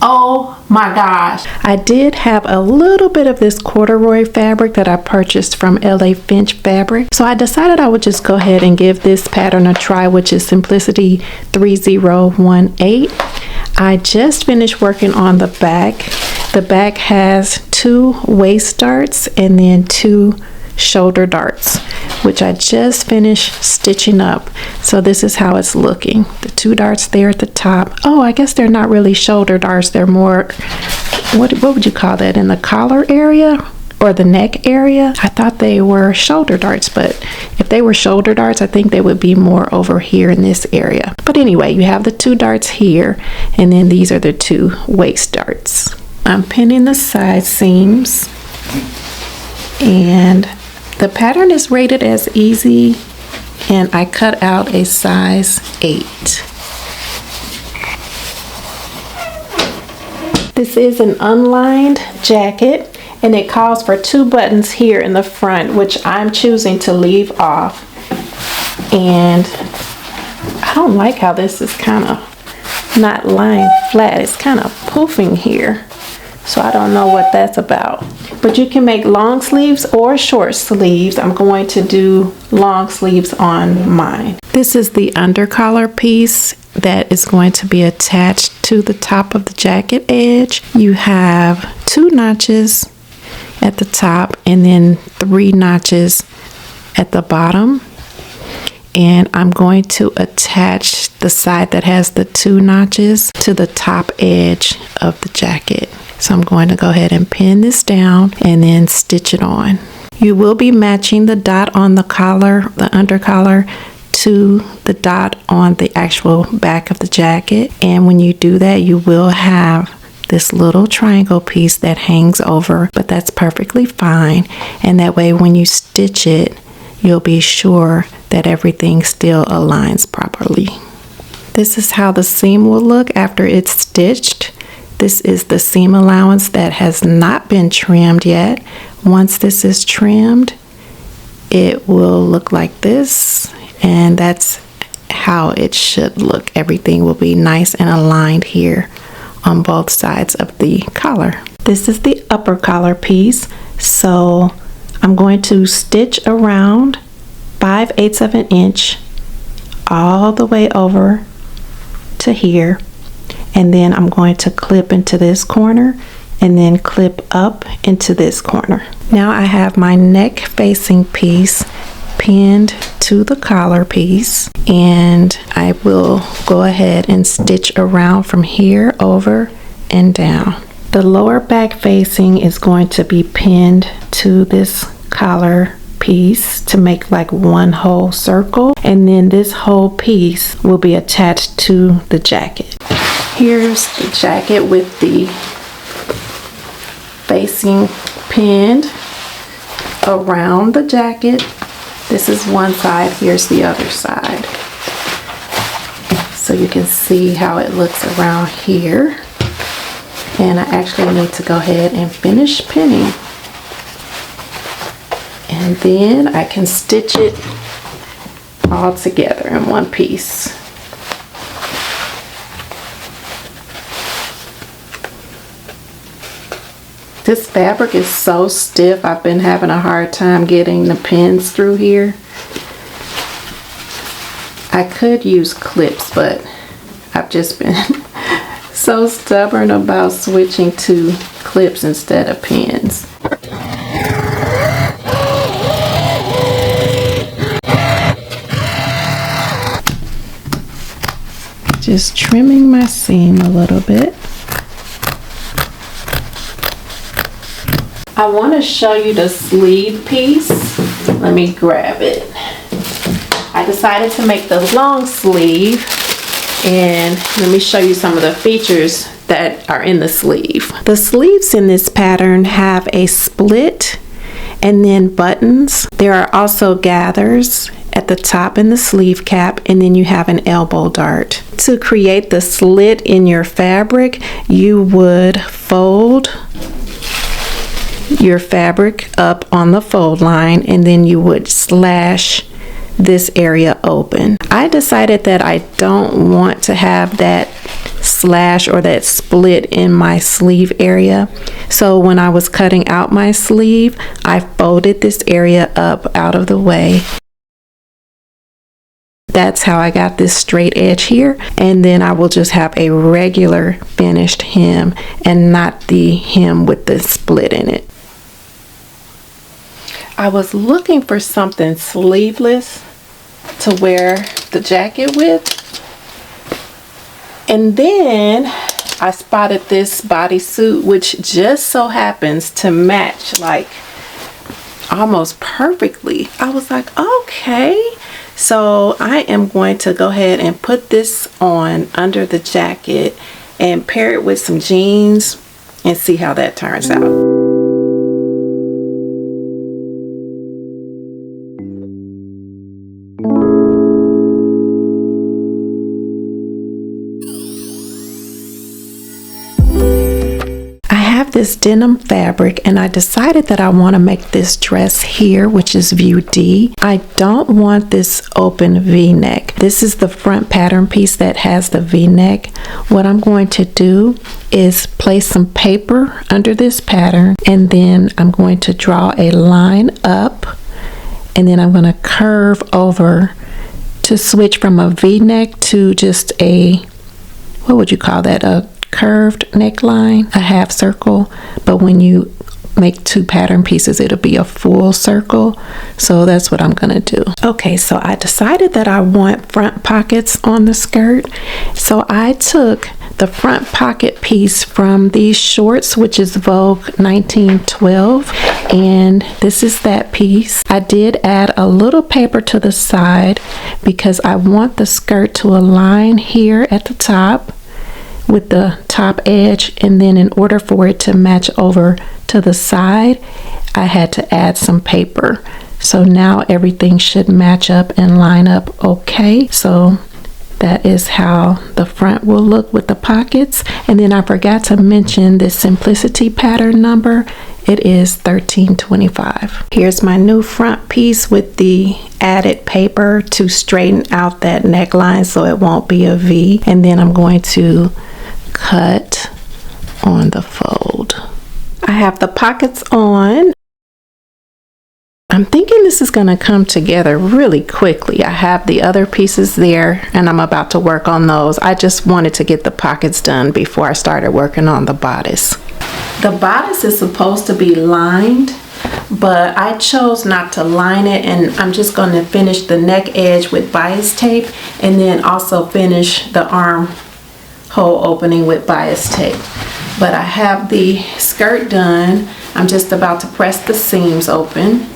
Oh my gosh. I did have a little bit of this corduroy fabric that I purchased from LA Finch Fabrics. So I decided I would just go ahead and give this pattern a try, which is Simplicity 3018. I just finished working on the back. The back has 2 waist darts and then 2 shoulder darts, which I just finished stitching up. So this is how it's looking. The 2 darts there at the top. Oh, I guess they're not really shoulder darts. They're more, what would you call that, in the collar area or the neck area? I thought they were shoulder darts, but if they were shoulder darts, I think they would be more over here in this area. But anyway, you have the 2 darts here, and then these are the 2 waist darts. I'm pinning the side seams, and the pattern is rated as easy, and I cut out a size 8. This is an unlined jacket, and it calls for 2 buttons here in the front, which I'm choosing to leave off. And I don't like how this is kind of not lying flat. It's kind of poofing here. So I don't know what that's about. But you can make long sleeves or short sleeves. I'm going to do long sleeves on mine. This is the undercollar piece that is going to be attached to the top of the jacket edge. You have 2 notches at the top and then 3 notches at the bottom. And I'm going to attach the side that has the 2 notches to the top edge of the jacket. So I'm going to go ahead and pin this down and then stitch it on. You will be matching the dot on the collar, the undercollar, to the dot on the actual back of the jacket. And when you do that, you will have this little triangle piece that hangs over, but that's perfectly fine. And that way when you stitch it, you'll be sure that everything still aligns properly. This is how the seam will look after it's stitched. This is the seam allowance that has not been trimmed yet. Once this is trimmed, it will look like this, and that's how it should look. Everything will be nice and aligned here on both sides of the collar. This is the upper collar piece, so I'm going to stitch around 5/8 of an inch all the way over to here. And then I'm going to clip into this corner and then clip up into this corner. Now I have my neck facing piece pinned to the collar piece, and I will go ahead and stitch around from here over and down. The lower back facing is going to be pinned to this collar piece to make like one whole circle, and then this whole piece will be attached to the jacket. Here's the jacket with the facing pinned around the jacket. This is one side, here's the other side. So you can see how it looks around here. And I actually need to go ahead and finish pinning. And then I can stitch it all together in one piece. This fabric is so stiff, I've been having a hard time getting the pins through here. I could use clips, but I've just been so stubborn about switching to clips instead of pins. Just trimming my seam a little bit. I want to show you the sleeve piece. Let me grab it. I decided to make the long sleeve, and let me show you some of the features that are in the sleeve. The sleeves in this pattern have a split and then buttons. There are also gathers at the top in the sleeve cap, and then you have an elbow dart. To create the slit in your fabric, you would fold your fabric up on the fold line, and then you would slash this area open. I decided that I don't want to have that slash or that split in my sleeve area. So when I was cutting out my sleeve, I folded this area up out of the way. That's how I got this straight edge here. And then I will just have a regular finished hem and not the hem with the split in it. I was looking for something sleeveless to wear the jacket with. And then I spotted this bodysuit, which just so happens to match like almost perfectly. I was like, okay. So I am going to go ahead and put this on under the jacket and pair it with some jeans and see how that turns out. This denim fabric, and I decided that I want to make this dress here, which is view D. I don't want this open V-neck. This is the front pattern piece that has the V-neck. What I'm going to do is place some paper under this pattern, and then I'm going to draw a line up, and then I'm going to curve over to switch from a V-neck to just a, what would you call that, a curved neckline, a half circle. But when you make two pattern pieces, it'll be a full circle. So that's what I'm gonna do. Okay, so I decided that I want front pockets on the skirt. So I took the front pocket piece from these shorts, which is Vogue 1912, and this is that piece. I did add a little paper to the side because I want the skirt to align here at the top with the top edge, and then in order for it to match over to the side, I had to add some paper. So now everything should match up and line up okay. So that is how the front will look with the pockets. And then I forgot to mention this simplicity pattern number. It is 1325. Here's my new front piece with the added paper to straighten out that neckline so it won't be a V. And then I'm going to cut on the fold. I have the pockets on. I'm thinking this is going to come together really quickly. I have the other pieces there and I'm about to work on those. I just wanted to get the pockets done before I started working on the bodice. The bodice is supposed to be lined, but I chose not to line it, and I'm just going to finish the neck edge with bias tape and then also finish the arm hole opening with bias tape. But I have the skirt done. I'm just about to press the seams open,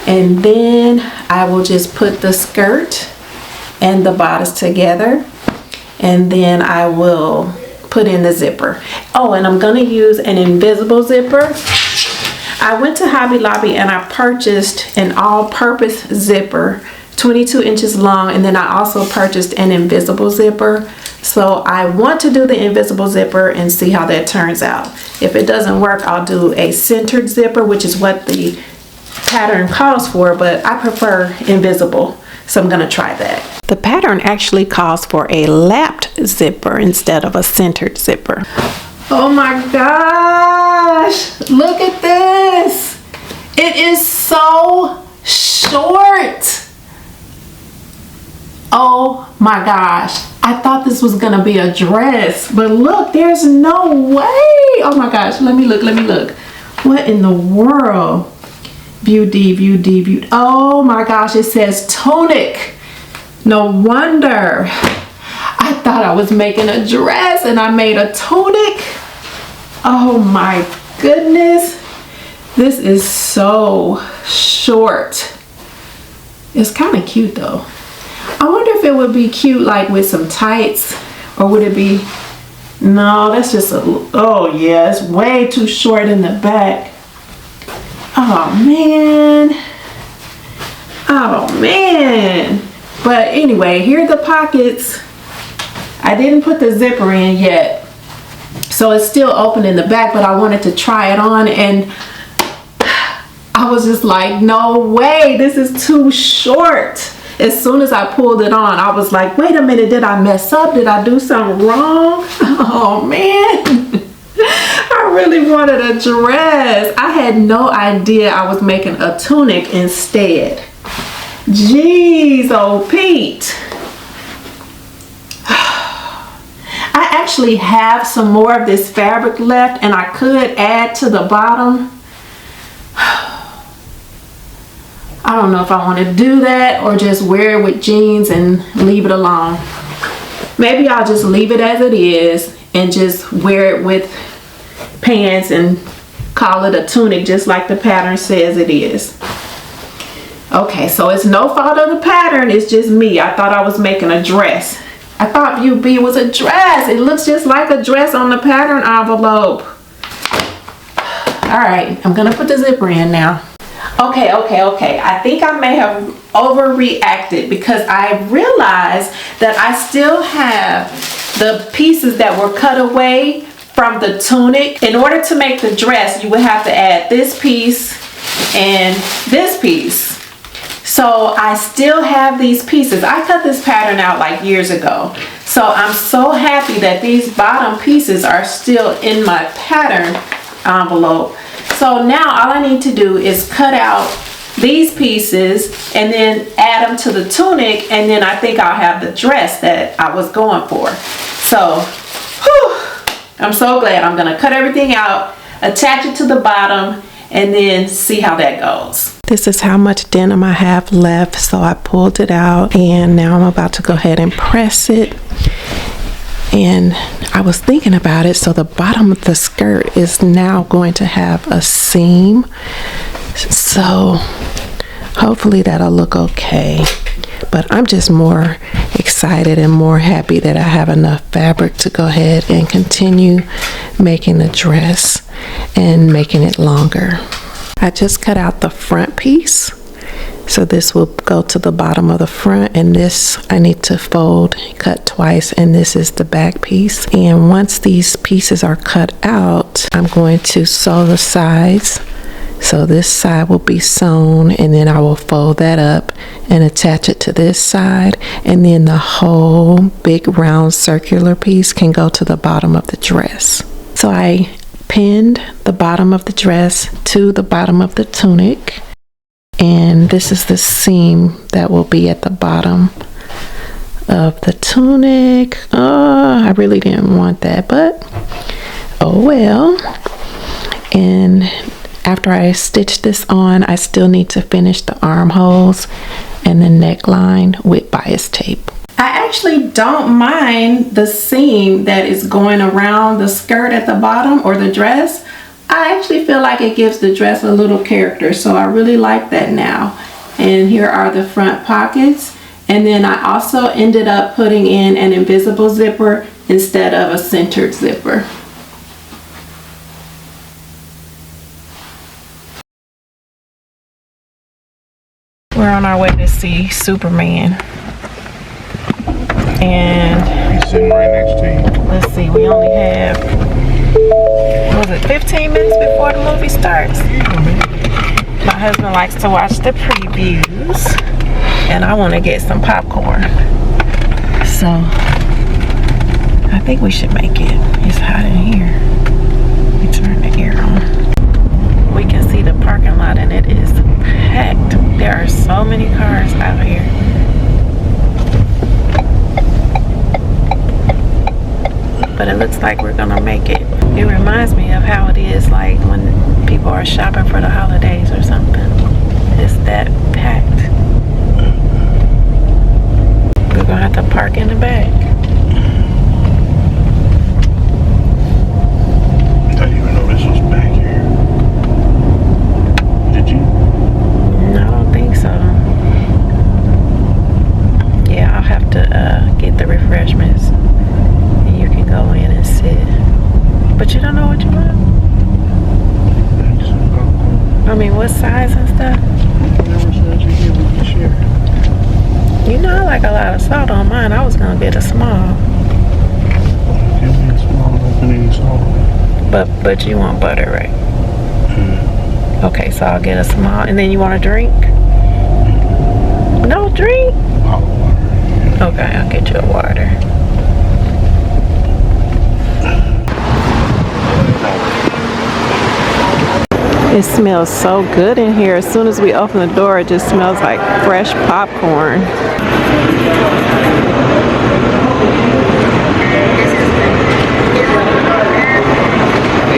and then I will just put the skirt and the bodice together, and then I will put in the zipper. Oh, and I'm gonna use an invisible zipper. I went to Hobby Lobby and I purchased an all-purpose zipper, 22 inches long, and then I also purchased an invisible zipper. So I want to do the invisible zipper and see how that turns out. If it doesn't work, I'll do a centered zipper, which is what the pattern calls for, but I prefer invisible, so I'm gonna try that. The pattern actually calls for a lapped zipper instead of a centered zipper. Oh my gosh, look at this. It is so short. Oh my gosh, I thought this was gonna be a dress, but look, there's no way. Oh my gosh, let me look. What in the world? View D, view D, view. Oh my gosh, it says tunic. No wonder. I thought I was making a dress and I made a tunic. Oh my goodness. This is so short. It's kind of cute though. I wonder if it would be cute like with some tights, or would it be, no, that's just a, oh yeah, it's way too short in the back. Oh man. Oh man. But anyway, here are the pockets. I didn't put the zipper in yet, so it's still open in the back, but I wanted to try it on, and I was just like, no way, this is too short. as soon as I pulled it on, I was like, wait a minute, did I mess up? Did I do something wrong? Oh man. I really wanted a dress. I had no idea I was making a tunic instead. Jeez, oh Pete. I actually have some more of this fabric left and I could add to the bottom. I don't know if I want to do that or just wear it with jeans and leave it alone. Maybe I'll just leave it as it is and just wear it with pants and call it a tunic just like the pattern says it is. Okay, so it's no fault of the pattern, it's just me. I thought I was making a dress. I thought UB was a dress. It looks just like a dress on the pattern envelope. All right, I'm gonna put the zipper in now. Okay. I think I may have overreacted because I realized that I still have the pieces that were cut away from the tunic. In order to make the dress, you would have to add this piece and this piece. So I still have these pieces. I cut this pattern out like years ago. So I'm so happy that these bottom pieces are still in my pattern envelope. So now all I need to do is cut out these pieces and then add them to the tunic, and then I think I'll have the dress that I was going for. So, whew, I'm so glad. I'm gonna cut everything out, attach it to the bottom, and then see how that goes. This is how much denim I have left, so I pulled it out and now I'm about to go ahead and press it. And I was thinking about it, so the bottom of the skirt is now going to have a seam, so hopefully that'll look okay. But I'm just more excited and more happy that I have enough fabric to go ahead and continue making the dress and making it longer. I just cut out the front piece, so this will go to the bottom of the front, and this I need to fold, cut twice, and this is the back piece. And once these pieces are cut out, I'm going to sew the sides. So this side will be sewn, and then I will fold that up and attach it to this side, and then the whole big round circular piece can go to the bottom of the dress. So I pinned the bottom of the dress to the bottom of the tunic, and this is the seam that will be at the bottom of the tunic. Oh, I really didn't want that, but oh well. And after I stitch this on, I still need to finish the armholes and the neckline with bias tape. I actually don't mind the seam that is going around the skirt at the bottom or the dress. I actually feel like it gives the dress a little character, so I really like that now. And here are the front pockets. And then I also ended up putting in an invisible zipper instead of a centered zipper. We're on our way to see Superman. And he's sitting right next to you. Let's see, we only have, was it 15 minutes before the movie starts? My husband likes to watch the previews, and I want to get some popcorn. So I think we should make it. It's hot in here. Let me turn the air on. We can see the parking lot, and it is packed. There are so many cars out here. But it looks like we're gonna make it. It reminds me of how it is like when people are shopping for the holidays or something. It's that packed. We're gonna have to park in the back. I didn't even know this was back here. Did you? No, I don't think so. Yeah, I'll have to get the refreshments. Go in and sit. But you don't know what you want? I mean, what size and stuff? You know I like a lot of salt on mine. I was gonna get a small. Give me a small, opening salt. But you want butter, right? Okay, so I'll get a small. And then you want a drink? No drink? bottled water. Okay, I'll get you a water. It smells so good in here. As soon as we open the door, it just smells like fresh popcorn.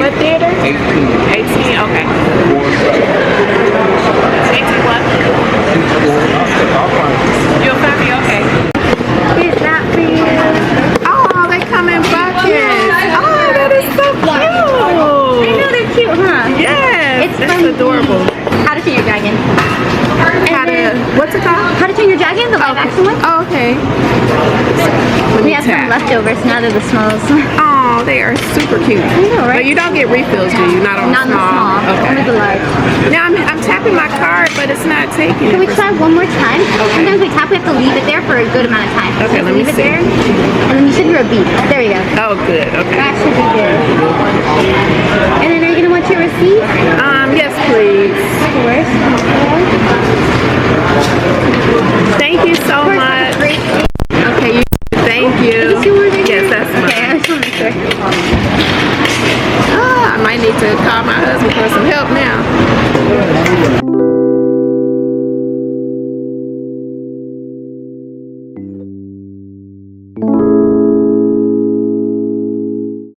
What theater? 18. 18, okay. 18 what? You'll find me, okay. Is that for you? Oh, they come in buckets. Oh, that is so cute. I know they're cute, huh? Yes, It's that's from adorable. How to Train Your Dragon. What's it called? How to Train Your Dragon, the live action one. Oh, okay. We have some leftovers. Now they're the smalls. Oh, they are super cute. I know, right? But you don't get refills, do you? Not on Not the in the small. small. Only the large. Now I'm tapping my card, but it's not taking. Can we it. try one more time? Sometimes we tap, we have to leave it there for a good amount of time. Okay, let me leave it see. there, and then you should hear a beep. There we go. Oh, good. Okay. That should be good. And then are you gonna want your receipt? Yes, please. Of course. Thank you so much. Great. Okay, thank you. Is yours in Yes, here? that's mine. Okay, I just want to make sure. I might need to call my husband for some help now.